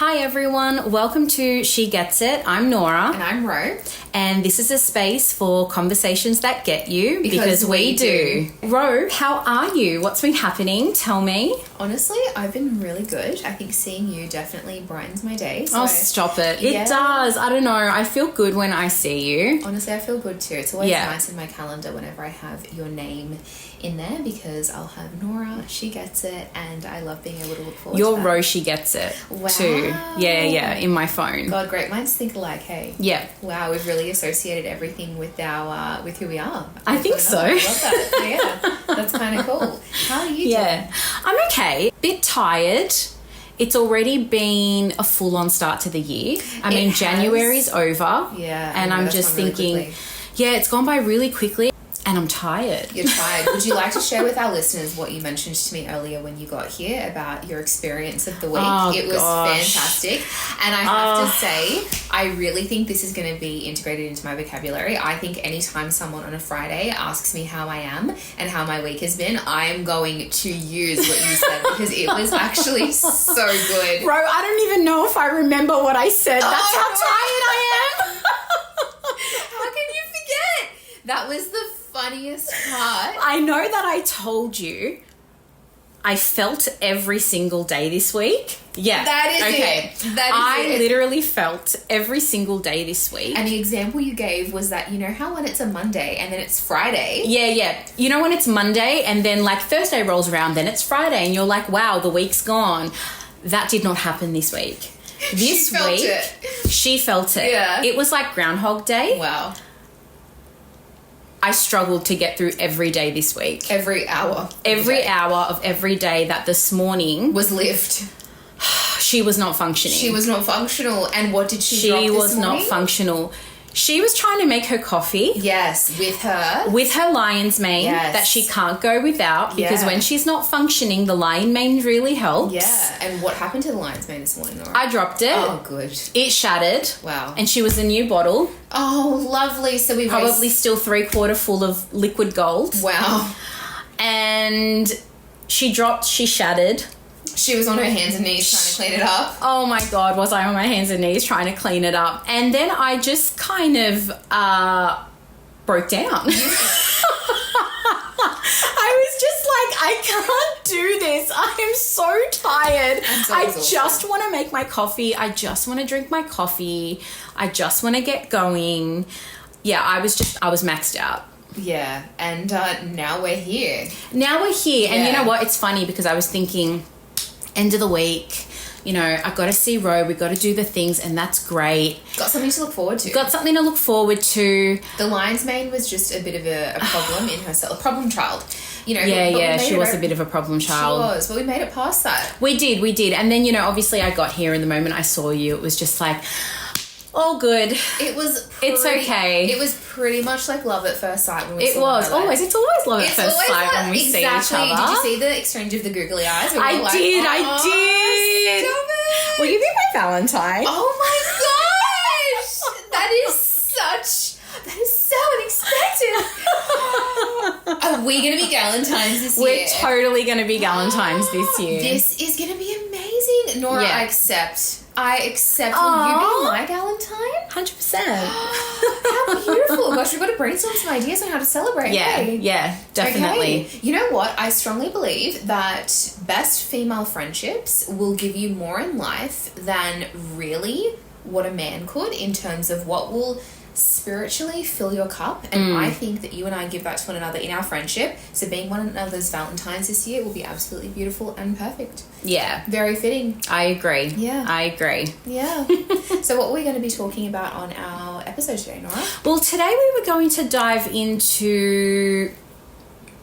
Hi everyone, welcome to She Gets It. I'm Nora. And I'm Ro. And this is a space for conversations that get you because we do. Ro, how are you? What's been happening? Tell me. Honestly, I've been really good. I think seeing you definitely brightens my day. So stop it. It does. I don't know. I feel good when I see you. Honestly, I feel good too. It's always nice in my calendar whenever I have your name in there because I'll have Nora, She Gets It, and I love being able to look forward to that. Ro, She Gets It too. Yeah, in my phone. God, great minds think alike, hey? Yeah. Wow, we've really associated everything with our with who we are. I think so. I love that. Yeah, that's kind of cool. How are you doing? I'm okay. Bit tired. It's already been a full-on start to the year. I mean, January's over. Yeah. And I'm just thinking, really it's gone by really quickly. And I'm tired. You're tired. Would you like to share with our listeners what you mentioned to me earlier when you got here about your experience of the week? It was fantastic. And I have to say, I really think this is going to be integrated into my vocabulary. I think anytime someone on a Friday asks me how I am and how my week has been, I am going to use what you said because it was actually so good. Bro, I don't even know if I remember what I said. That's how tired I am. How can you forget? That was the funniest part. I know that I told you I felt every single day this week. Yeah. That is it. I literally felt every single day this week. And the example you gave was that, you know how when it's a Monday and then it's Friday? Yeah. You know when it's Monday and then like Thursday rolls around, then it's Friday and you're like, wow, the week's gone. That did not happen this week. This week, she felt it. Yeah. It was like Groundhog Day. Wow. I struggled to get through every day this week. Every hour. Every hour of every day that this morning was lived. She was not functioning. She was not functional. And what did she drop this morning? She was not functional. She was trying to make her coffee. Yes, with her lion's mane that she can't go without because when she's not functioning, the lion mane really helps. Yeah. And what happened to the lion's mane this morning, Nora? I dropped it. Oh, good. It shattered. Wow. And she was a new bottle. Oh, lovely. So we probably still 3/4 full of liquid gold. Wow. And she shattered. She was on her hands and knees trying to clean it up. Oh my God, was I on my hands and knees trying to clean it up. And then I just kind of broke down. I was just like, I can't do this. I am so tired. I just want to make my coffee. I just want to drink my coffee. I just want to get going. Yeah, I was maxed out. Yeah, and now we're here. And you know what? It's funny because I was thinking, end of the week, you know, I got to see Ro, we got to do the things, and that's great. Got something to look forward to. The lion's mane was just a bit of a problem in herself, a problem child. You know, she was a bit of a problem child. She was, but we made it past that. We did. And then, you know, obviously I got here and the moment I saw you, it was just like, all good. It's okay. It was pretty much like love at first sight when we saw each other. It's always love at first sight when we see each other. Did you see the exchange of the googly eyes? I did. Stop it. Will you be my Valentine? Oh my gosh. That is so unexpected. Are we going to be Galentines this year? We're totally going to be Galentines this year. This is going to be amazing. Nora, I accept. Will you be my Galentine? 100%. How beautiful. Gosh, we've got to brainstorm some ideas on how to celebrate. Yeah, definitely. Okay. You know what? I strongly believe that best female friendships will give you more in life than really what a man could in terms of what will spiritually fill your cup, and I think that you and I give that to one another in our friendship, so being one another's Valentines this year will be absolutely beautiful and perfect. Yeah, very fitting. I agree. Yeah, I agree. Yeah. So what are we going to be talking about on our episode today, Nora? Well, today we were going to dive into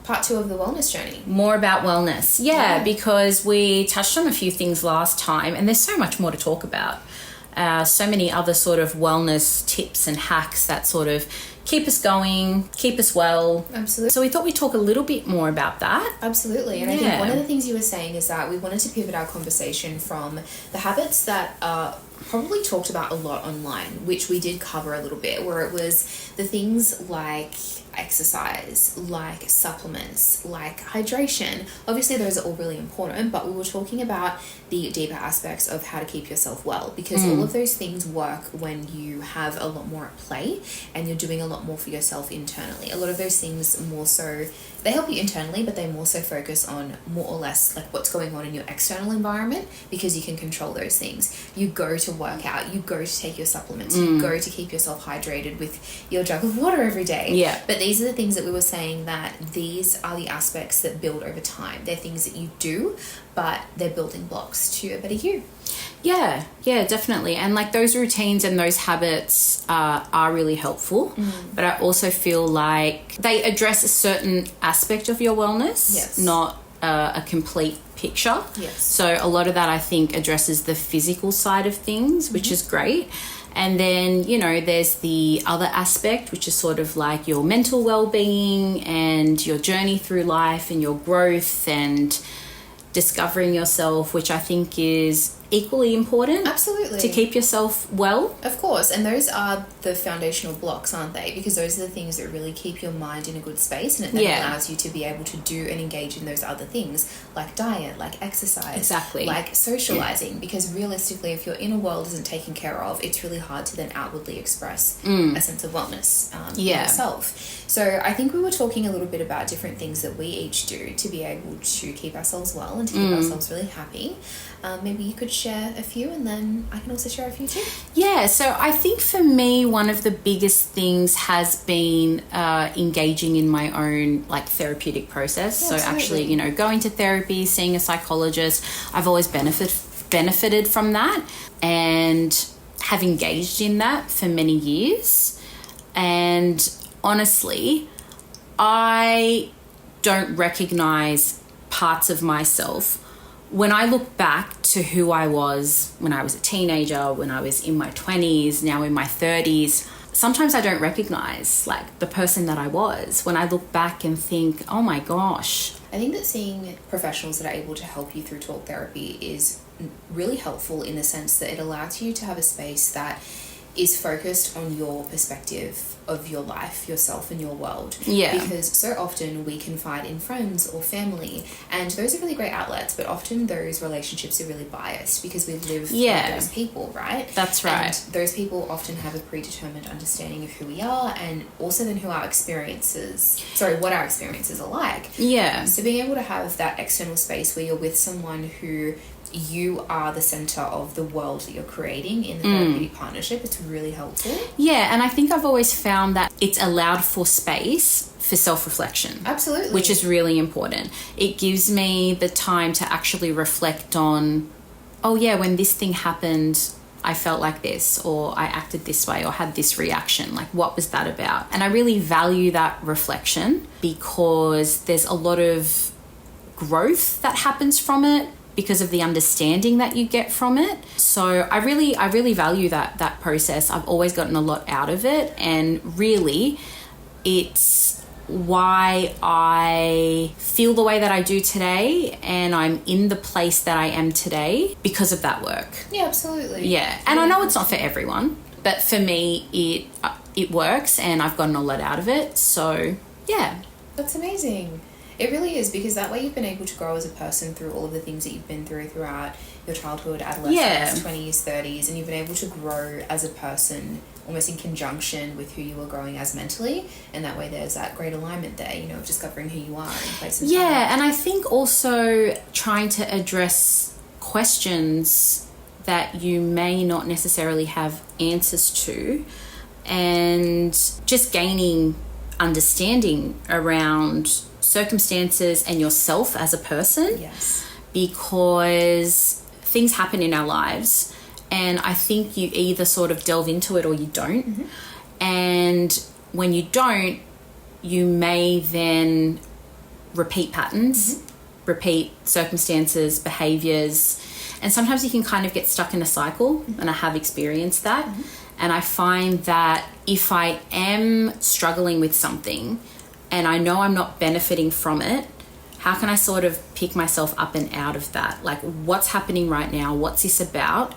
part 2 of the wellness journey. More about wellness. Yeah, because we touched on a few things last time and there's so much more to talk about. So many other sort of wellness tips and hacks that sort of keep us going, keep us well. Absolutely. So we thought we'd talk a little bit more about that. Absolutely. And I think one of the things you were saying is that we wanted to pivot our conversation from the habits that are probably talked about a lot online, which we did cover a little bit, where it was the things like exercise, like supplements, like hydration. Obviously those are all really important, but we were talking about the deeper aspects of how to keep yourself well, because all of those things work when you have a lot more at play and you're doing a lot more for yourself internally. A lot of those things more so, they help you internally, but they more so focus on more or less like what's going on in your external environment, because you can control those things. You go to work out, you go to take your supplements, you go to keep yourself hydrated with your jug of water every day. Yeah. But these are the things that we were saying, that these are the aspects that build over time. They're things that you do, but they're building blocks to a better you. Yeah, definitely. And like those routines and those habits are really helpful. But I also feel like they address a certain aspect of your wellness, yes, not a complete picture. Yes. So a lot of that I think addresses the physical side of things, which is great. And then, you know, there's the other aspect, which is sort of like your mental well-being and your journey through life and your growth and discovering yourself, which I think is equally important. Absolutely. To keep yourself well. Of course, and those are the foundational blocks, aren't they? Because those are the things that really keep your mind in a good space, and it then allows you to be able to do and engage in those other things like diet, like exercise, exactly, like socializing. Because realistically, if your inner world isn't taken care of, it's really hard to then outwardly express a sense of wellness in yourself. So I think we were talking a little bit about different things that we each do to be able to keep ourselves well and to keep ourselves really happy. Maybe you could share a few, and then I can also share a few too. Yeah, so I think for me, one of the biggest things has been engaging in my own like therapeutic process. So actually, you know, going to therapy, seeing a psychologist, I've always benefited from that and have engaged in that for many years. And honestly, I don't recognize parts of myself when I look back to who I was when I was a teenager, when I was in my 20s, now in my 30s. Sometimes I don't recognize like the person that I was when I look back and think, oh my gosh. I think that seeing professionals that are able to help you through talk therapy is really helpful in the sense that it allows you to have a space that is focused on your perspective of your life, yourself and your world. Yeah. Because so often we confide in friends or family, and those are really great outlets, but often those relationships are really biased because we live with those people, right? That's right. And those people often have a predetermined understanding of who we are, and also then what our experiences are like. Yeah. So being able to have that external space where you're with someone who you are the center of the world that you're creating in the therapeutic partnership, it's really helpful. Yeah, and I think I've always found that it's allowed for space for self-reflection. Absolutely. Which is really important. It gives me the time to actually reflect on, oh yeah, when this thing happened, I felt like this, or I acted this way, or had this reaction. Like, what was that about? And I really value that reflection because there's a lot of growth that happens from it, because of the understanding that you get from it. So I really value that process. I've always gotten a lot out of it, and really it's why I feel the way that I do today, and I'm in the place that I am today because of that work. Yeah, absolutely. Yeah. And I know it's not for everyone, but for me it works, and I've gotten a lot out of it. So yeah. That's amazing. It really is, because that way you've been able to grow as a person through all of the things that you've been through throughout your childhood, adolescence, 20s, 30s, and you've been able to grow as a person almost in conjunction with who you were growing as mentally, and that way there's that great alignment there, you know, of discovering who you are in place and time. And I think also trying to address questions that you may not necessarily have answers to, and just gaining understanding around circumstances and yourself as a person. Yes. Because things happen in our lives, and I think you either sort of delve into it or you don't. Mm-hmm. And when you don't, you may then repeat patterns, repeat circumstances, behaviors, and sometimes you can kind of get stuck in a cycle, and I have experienced that. And I find that if I am struggling with something and I know I'm not benefiting from it, how can I sort of pick myself up and out of that? Like, what's happening right now? What's this about?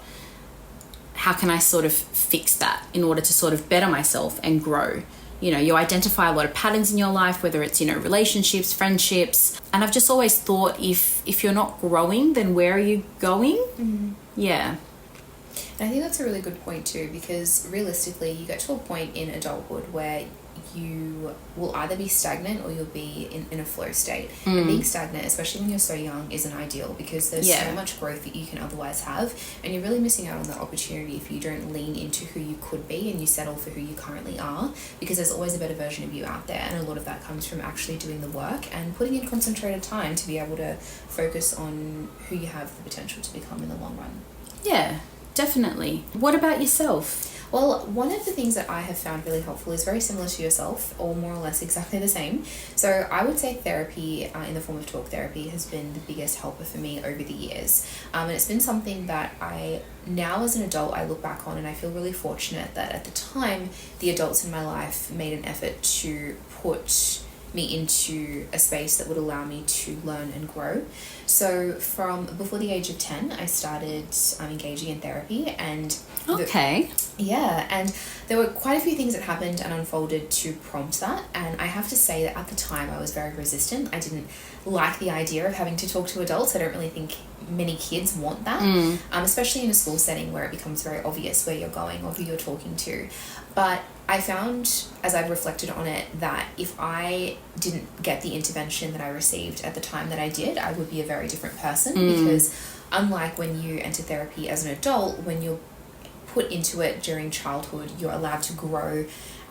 How can I sort of fix that in order to sort of better myself and grow you identify a lot of patterns in your life, whether it's, relationships, friendships. And I've just always thought if you're not growing, then where are you going? Mm-hmm. Yeah. And I think that's a really good point too, because realistically you get to a point in adulthood where you will either be stagnant or you'll be in a flow state. And being stagnant, especially when you're so young, isn't ideal because there's so much growth that you can otherwise have, and you're really missing out on that opportunity if you don't lean into who you could be and you settle for who you currently are, because there's always a better version of you out there, and a lot of that comes from actually doing the work and putting in concentrated time to be able to focus on who you have the potential to become in the long run. Yeah, definitely. What about yourself? Well, one of the things that I have found really helpful is very similar to yourself, or more or less exactly the same. So I would say therapy in the form of talk therapy has been the biggest helper for me over the years. And it's been something that now as an adult, I look back on and I feel really fortunate that at the time, the adults in my life made an effort to put me into a space that would allow me to learn and grow. So from before the age of 10, I started engaging in therapy, and and there were quite a few things that happened and unfolded to prompt that. And I have to say that at the time I was very resistant. I didn't like the idea of having to talk to adults. I don't really think many kids want that, especially in a school setting where it becomes very obvious where you're going or who you're talking to. But I found, as I've reflected on it, that if I didn't get the intervention that I received at the time that I did, I would be a very different person, because unlike when you enter therapy as an adult, when you're put into it during childhood, you're allowed to grow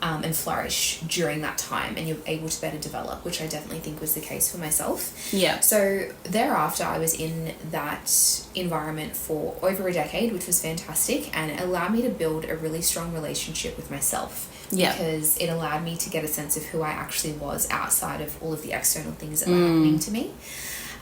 and flourish during that time, and you're able to better develop, which I definitely think was the case for myself. Yeah. So thereafter, I was in that environment for over a decade, which was fantastic, and it allowed me to build a really strong relationship with myself. Yeah. Because it allowed me to get a sense of who I actually was outside of all of the external things that were happening to me.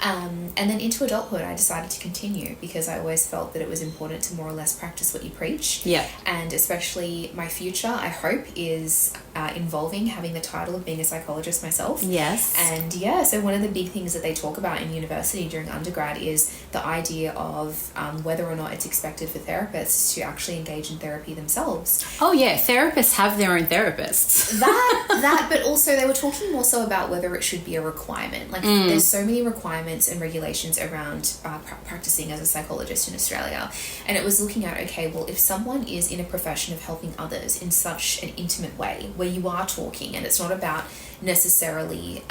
And then into adulthood, I decided to continue because I always felt that it was important to more or less practice what you preach. Yeah. And especially my future, I hope, is involving having the title of being a psychologist myself. Yes. And so one of the big things that they talk about in university during undergrad is the idea of whether or not it's expected for therapists to actually engage in therapy themselves. Oh yeah, therapists have their own therapists. But also they were talking more so about whether it should be a requirement. Like there's so many requirements and regulations around practicing as a psychologist in Australia, and it was looking at, okay, well, if someone is in a profession of helping others in such an intimate way where you are talking and it's not about necessarily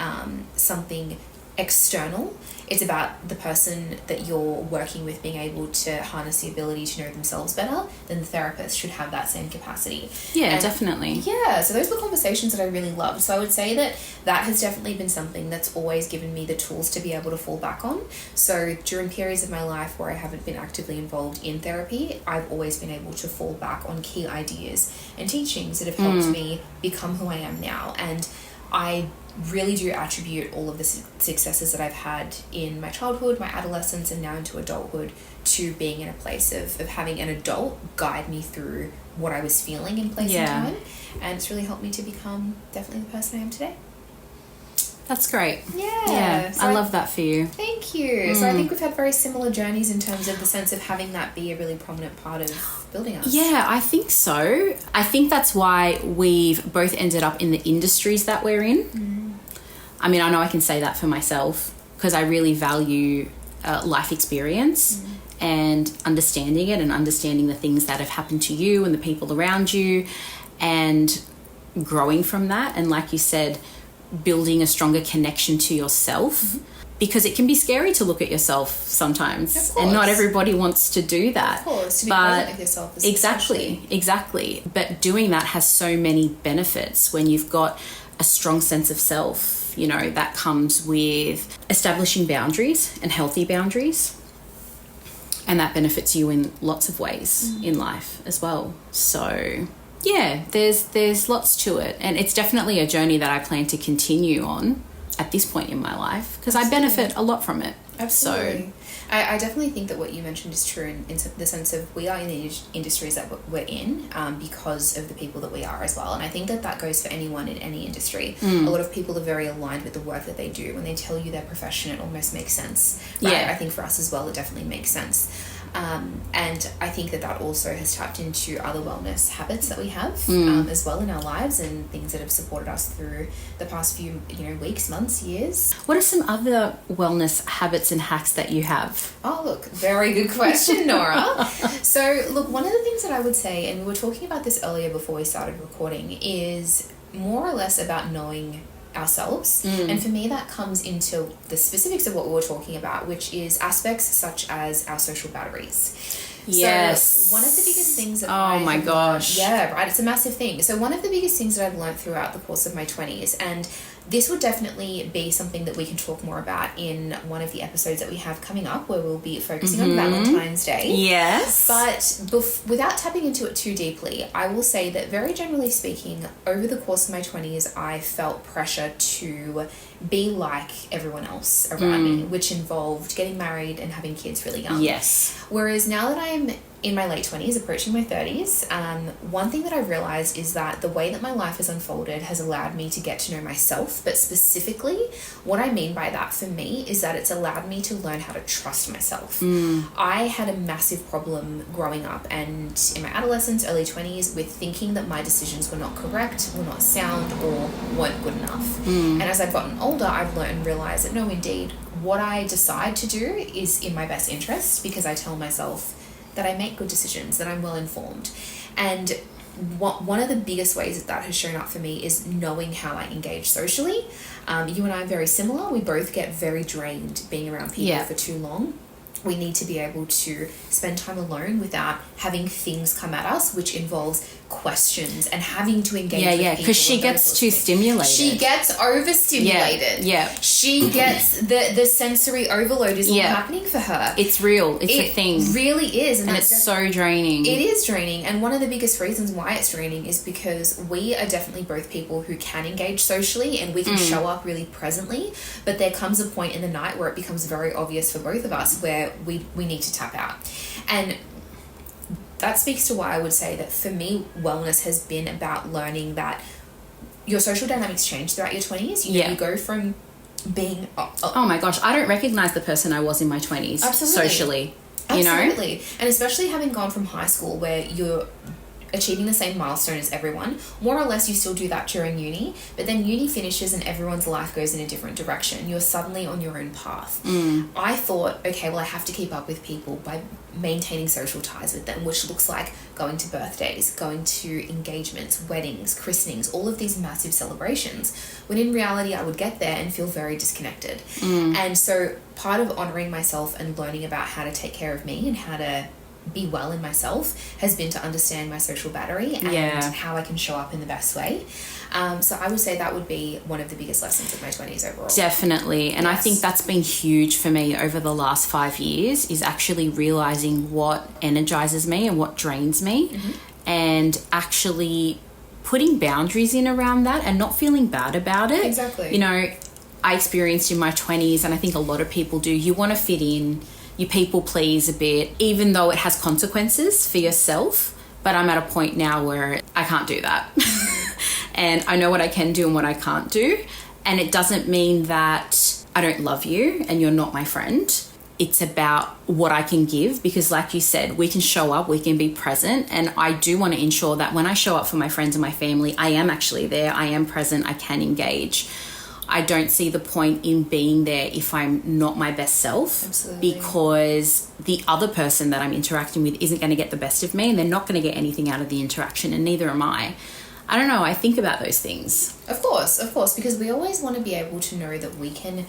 something external, it's about the person that you're working with being able to harness the ability to know themselves better, then the therapist should have that same capacity. Yeah, definitely. Yeah, so those were conversations that I really loved. So I would say that has definitely been something that's always given me the tools to be able to fall back on. So during periods of my life where I haven't been actively involved in therapy, I've always been able to fall back on key ideas and teachings that have helped me become who I am now. And I really do attribute all of the successes that I've had in my childhood, my adolescence, and now into adulthood to being in a place of having an adult guide me through what I was feeling in place and time. And it's really helped me to become definitely the person I am today. That's great. Yeah. So I love that for you. Thank you. So I think we've had very similar journeys in terms of the sense of having that be a really prominent part of building us. Yeah, I think so. I think that's why we've both ended up in the industries that we're in. I mean, I know I can say that for myself because I really value life experience and understanding it and understanding the things that have happened to you and the people around you and growing from that. And like you said, building a stronger connection to yourself because it can be scary to look at yourself sometimes, and not everybody wants to do that. Of course, to be present with yourself. Exactly. But doing that has so many benefits when you've got a strong sense of self. You know, that comes with establishing boundaries and healthy boundaries, and that benefits you in lots of ways in life as well. So yeah, there's lots to it, and it's definitely a journey that I plan to continue on at this point in my life because I benefit a lot from it. Absolutely. So I definitely think that what you mentioned is true in the sense of we are in the industries that we're in because of the people that we are as well. And I think that goes for anyone in any industry. A lot of people are very aligned with the work that they do. When they tell you their profession, it almost makes sense. Right? Yeah. I think for us as well, it definitely makes sense. And I think that also has tapped into other wellness habits that we have as well in our lives, and things that have supported us through the past few, weeks, months, years. What are some other wellness habits and hacks that you have? Oh, look, very good question, Nora. So, look, one of the things that I would say, and we were talking about this earlier before we started recording, is more or less about knowing ourselves. And for me, that comes into the specifics of what we were talking about, which is aspects such as our social batteries. Yes. So one of the biggest things that Yeah, right, it's a massive thing. So one of the biggest things that I've learned throughout the course of my 20s, and this would definitely be something that we can talk more about in one of the episodes that we have coming up, where we'll be focusing on Valentine's Day. Yes. But without tapping into it too deeply, I will say that very generally speaking, over the course of my 20s, I felt pressure to be like everyone else around me, which involved getting married and having kids really young. Yes. Whereas now that I'm in my late 20s, approaching my 30s, one thing that I've realized is that the way that my life has unfolded has allowed me to get to know myself. But specifically, what I mean by that for me is that it's allowed me to learn how to trust myself. I had a massive problem growing up and in my adolescence, early 20s, with thinking that my decisions were not correct, were not sound, or weren't good enough. And as I've gotten older, I've learned and realized that no, indeed, what I decide to do is in my best interest, because I tell myself that I make good decisions, that I'm well informed. And one of the biggest ways that has shown up for me is knowing how I engage socially. You and I are very similar. We both get very drained being around people for too long. We need to be able to spend time alone without having things come at us, which involves questions and having to engage with people. Because she gets too stimulated. She gets overstimulated. She gets the sensory overload is all happening for her. It's real. It's a thing. It really is. And it's so draining. It is draining. And one of the biggest reasons why it's draining is because we are definitely both people who can engage socially and we can show up really presently. But there comes a point in the night where it becomes very obvious for both of us where we need to tap out. And that speaks to why I would say that for me, wellness has been about learning that your social dynamics change throughout your 20s. You go from being... oh my gosh, I don't recognize the person I was in my 20s. Absolutely. Socially. Absolutely. And especially having gone from high school where you're achieving the same milestone as everyone, more or less you still do that during uni, but then uni finishes and everyone's life goes in a different direction. You're suddenly on your own path. I thought, okay, well, I have to keep up with people by maintaining social ties with them, which looks like going to birthdays, going to engagements, weddings, christenings, all of these massive celebrations, when in reality I would get there and feel very disconnected. And so part of honoring myself and learning about how to take care of me and how to be well in myself has been to understand my social battery and how I can show up in the best way. So I would say that would be one of the biggest lessons of my 20s overall. Definitely. And I think that's been huge for me over the last 5 years, is actually realizing what energizes me and what drains me, and actually putting boundaries in around that and not feeling bad about it. Exactly. I experienced in my 20s, and I think a lot of people do, you want to fit in, you people please a bit, even though it has consequences for yourself. But I'm at a point now where I can't do that. And I know what I can do and what I can't do. And it doesn't mean that I don't love you and you're not my friend. It's about what I can give, because like you said, we can show up, we can be present. And I do want to ensure that when I show up for my friends and my family, I am actually there, I am present, I can engage. I don't see the point in being there if I'm not my best self. Absolutely. Because the other person that I'm interacting with isn't going to get the best of me, and they're not going to get anything out of the interaction, and neither am I. I don't know. I think about those things. Of course, because we always want to be able to know that we can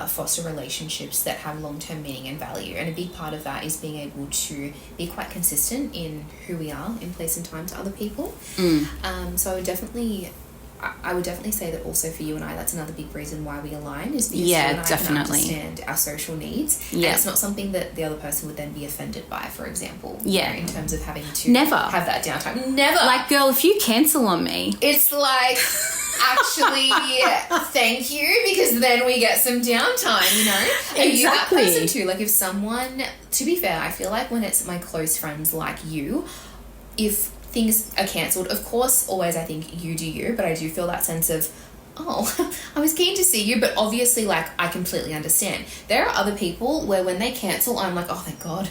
foster relationships that have long-term meaning and value. And a big part of that is being able to be quite consistent in who we are in place and time to other people. So I would definitely say that also for you and I, that's another big reason why we align, is because you and I can understand our social needs. And it's not something that the other person would then be offended by, for example. In terms of having to have that downtime. Never. Like, girl, if you cancel on me. It's like, actually, thank you, because then we get some downtime, Are you that person too? Like, if someone, to be fair, I feel like when it's my close friends like you, if things are cancelled, of course, always I think you do you, but I do feel that sense of, oh, I was keen to see you, but obviously, like, I completely understand. There are other people where when they cancel, I'm like, oh, thank God.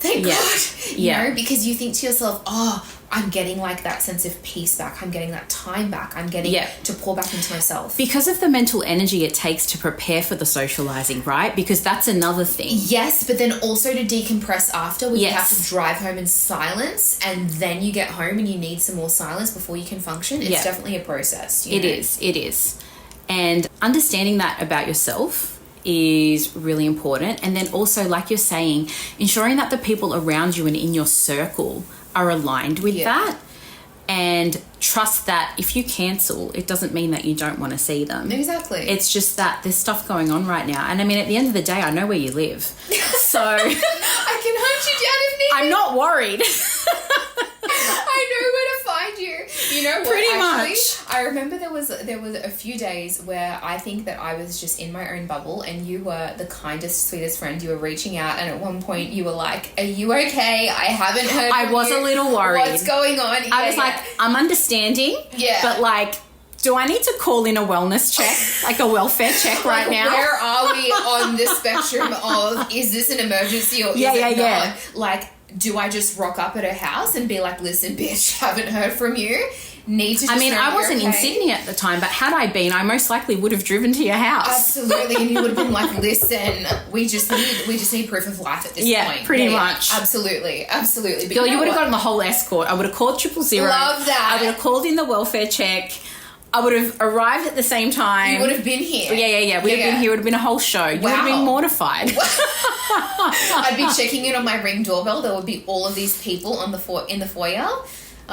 Thank Yeah. God. Yeah. You know, because you think to yourself, oh, I'm getting like that sense of peace back. I'm getting that time back. I'm getting to pour back into myself. Because of the mental energy it takes to prepare for the socializing, right? Because that's another thing. Yes, but then also to decompress after, when you have to drive home in silence, and then you get home and you need some more silence before you can function. It's definitely a process. It is. And understanding that about yourself is really important. And then also, like you're saying, ensuring that the people around you and in your circle are aligned with that, and trust that if you cancel, it doesn't mean that you don't want to see them. Exactly. It's just that there's stuff going on right now. And I mean, at the end of the day, I know where you live. So I can hunt you down if needed. I'm not worried. I know where to find you. You know what? Pretty Actually, much. I remember there was a few days where I think that I was just in my own bubble, and you were the kindest, sweetest friend. You were reaching out, and at one point you were like, "Are you okay? I haven't heard." I was a little worried. What's going on? I was like, I'm understanding. Yeah. But like, do I need to call in a wellness check, like a welfare check right now? Where are we on the spectrum of, is this an emergency or is it not? Like, do I just rock up at her house and be like, listen, bitch, haven't heard from you? Need to just I wasn't in Sydney at the time, but had I been, I most likely would have driven to your house. Absolutely, and you would have been like, listen, we just need proof of life at this point. Yeah, pretty much. Absolutely. But Girl, you would have gotten the whole escort. I would have called 000. Love that. I would have called in the welfare check. I would have arrived at the same time. You would have been here. Yeah. We would have been here. It would have been a whole show. You would have been mortified. I'd be checking in on my Ring doorbell. There would be all of these people in the foyer.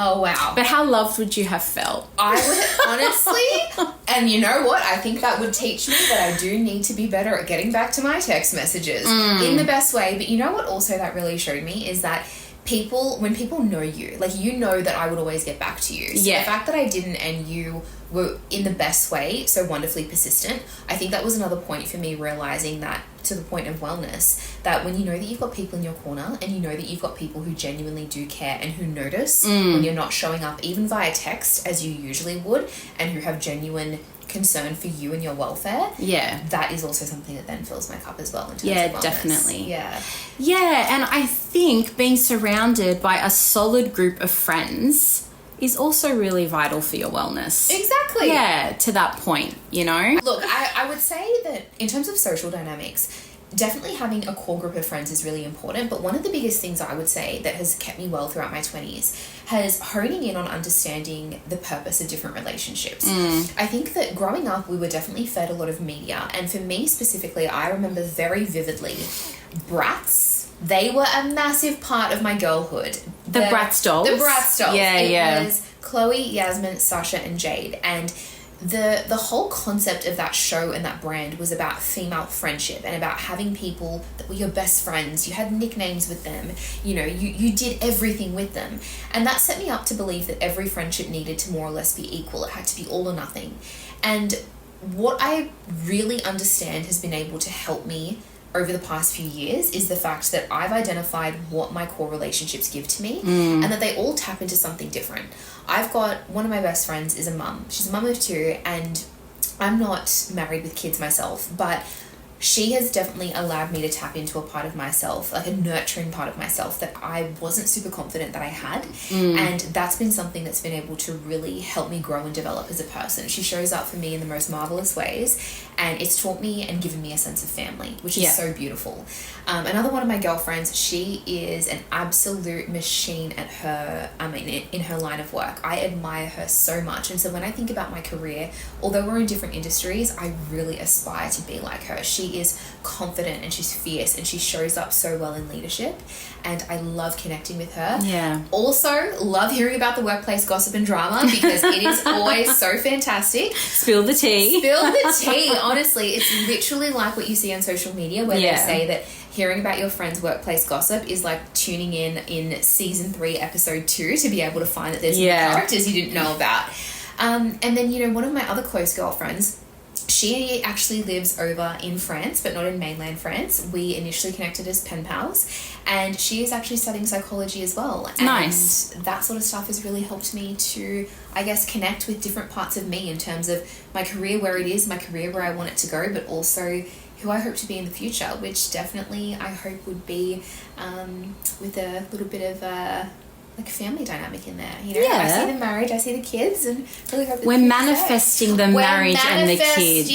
Oh, wow. But how loved would you have felt? I would, honestly, and you know what? I think that would teach me that I do need to be better at getting back to my text messages in the best way. But you know what also that really showed me is that when people know you, like, you know that I would always get back to you. So the fact that I didn't, and you were in the best way, so wonderfully persistent, I think that was another point for me, realizing that, to the point of wellness, that when you know that you've got people in your corner, and you know that you've got people who genuinely do care and who notice when you're not showing up even via text as you usually would, and who have genuine concern for you and your welfare, that is also something that then fills my cup as well in terms of wellness. Definitely. Yeah, and I think being surrounded by a solid group of friends is also really vital for your wellness. Exactly. Yeah, to that point, you know? Look, I would say that in terms of social dynamics, definitely having a core group of friends is really important, but one of the biggest things I would say that has kept me well throughout my 20s has honing in on understanding the purpose of different relationships. I think that growing up, we were definitely fed a lot of media, and for me specifically, I remember very vividly brats. They were a massive part of my girlhood. The Bratz dolls? The Bratz dolls. Yeah, It was Chloe, Yasmin, Sasha, and Jade, and the whole concept of that show and that brand was about female friendship and about having people that were your best friends. You had nicknames with them, you know, you did everything with them, and that set me up to believe that every friendship needed to more or less be equal. It had to be all or nothing. And what I really understand has been able to help me over the past few years is the fact that I've identified what my core relationships give to me, and that they all tap into something different. I've got one of my best friends is a mum. She's a mum of 2, and I'm not married with kids myself, but she has definitely allowed me to tap into a part of myself, like a nurturing part of myself that I wasn't super confident that I had. And that's been something that's been able to really help me grow and develop as a person. She shows up for me in the most marvelous ways, and it's taught me and given me a sense of family, which is so beautiful. Another one of my girlfriends, she is an absolute machine at her, in her line of work. I admire her so much. And so when I think about my career, although we're in different industries, I really aspire to be like her. She is confident and she's fierce and she shows up so well in leadership, and I love connecting with her. Yeah. Also, love hearing about the workplace gossip and drama, because it is always so fantastic. Spill the tea. Spill the tea. Honestly, it's literally like what you see on social media where they say that hearing about your friend's workplace gossip is like tuning in season 3, episode 2 to be able to find that there's new characters you didn't know about. And then, you know, one of my other close girlfriends, she actually lives over in France, but not in mainland France. We initially connected as pen pals, and she is actually studying psychology as well. And nice. That sort of stuff has really helped me to, I guess, connect with different parts of me in terms of my career, where it is, my career where I want it to go, but also who I hope to be in the future, which definitely I hope would be with a little bit of like a family dynamic in there. You know, Yeah. I see the marriage, I see the kids, and really hope that We're manifesting the marriage and the kids.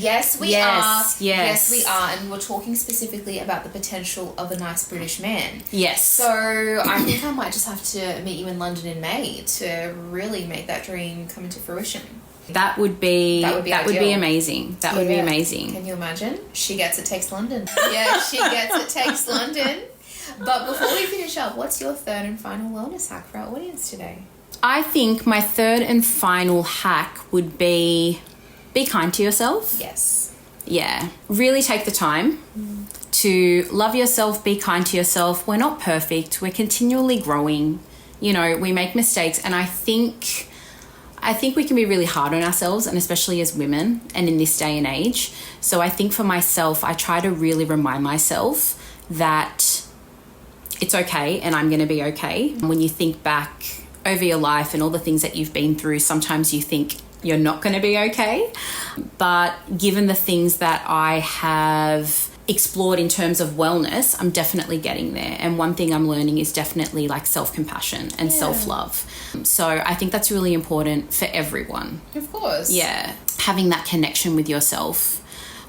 Yes, we are. Yes. Yes, we are. And we're talking specifically about the potential of a nice British man. Yes. So I think I might just have to meet you in London in May to really make that dream come into fruition. That would be amazing. That would be amazing. Can you imagine? She gets it, takes London. Yeah, she gets it, takes London. But before we finish up, what's your third and final wellness hack for our audience today? I think my third and final hack would be kind to yourself. Yes. Yeah. Really take the time to love yourself, be kind to yourself. We're not perfect. We're continually growing. You know, we make mistakes, and I think we can be really hard on ourselves, and especially as women and in this day and age. So I think for myself, I try to really remind myself that it's okay and I'm going to be okay. When you think back over your life and all the things that you've been through, sometimes you think you're not going to be okay. But given the things that I have explored in terms of wellness, I'm definitely getting there. And one thing I'm learning is definitely like self-compassion and self-love. So I think that's really important for everyone. Of course. Yeah. Having that connection with yourself,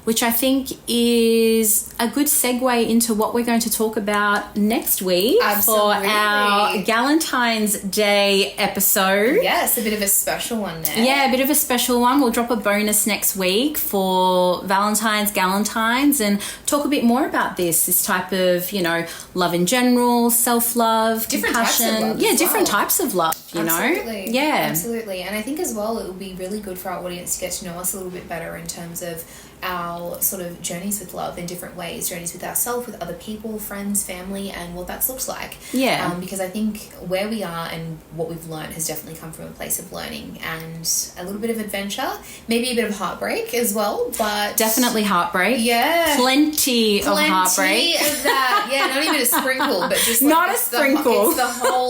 which I think is a good segue into what we're going to talk about next week. Absolutely. For our Valentine's Day episode. Yes, a bit of a special one there. Yeah, a bit of a special one. We'll drop a bonus next week for Galentine's, and talk a bit more about this type of, you know, love in general, self-love, compassion. Different types of love, you Absolutely. know? Yeah. Absolutely. And I think as well, it will be really good for our audience to get to know us a little bit better in terms of our sort of journeys with love in different ways, journeys with ourselves, with other people, friends, family, and what that's looked like. Yeah. Because I think where we are and what we've learned has definitely come from a place of learning and a little bit of adventure, maybe a bit of heartbreak as well, but definitely heartbreak. Yeah. Plenty of heartbreak. Of that. Yeah, not even a sprinkle, but just like not a sprinkle.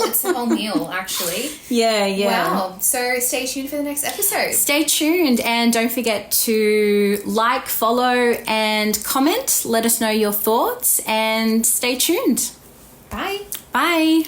It's the whole meal, actually. Yeah. Wow. So stay tuned for the next episode. Stay tuned, and don't forget to like, follow, and comment. Let us know your thoughts, and stay tuned. Bye. Bye.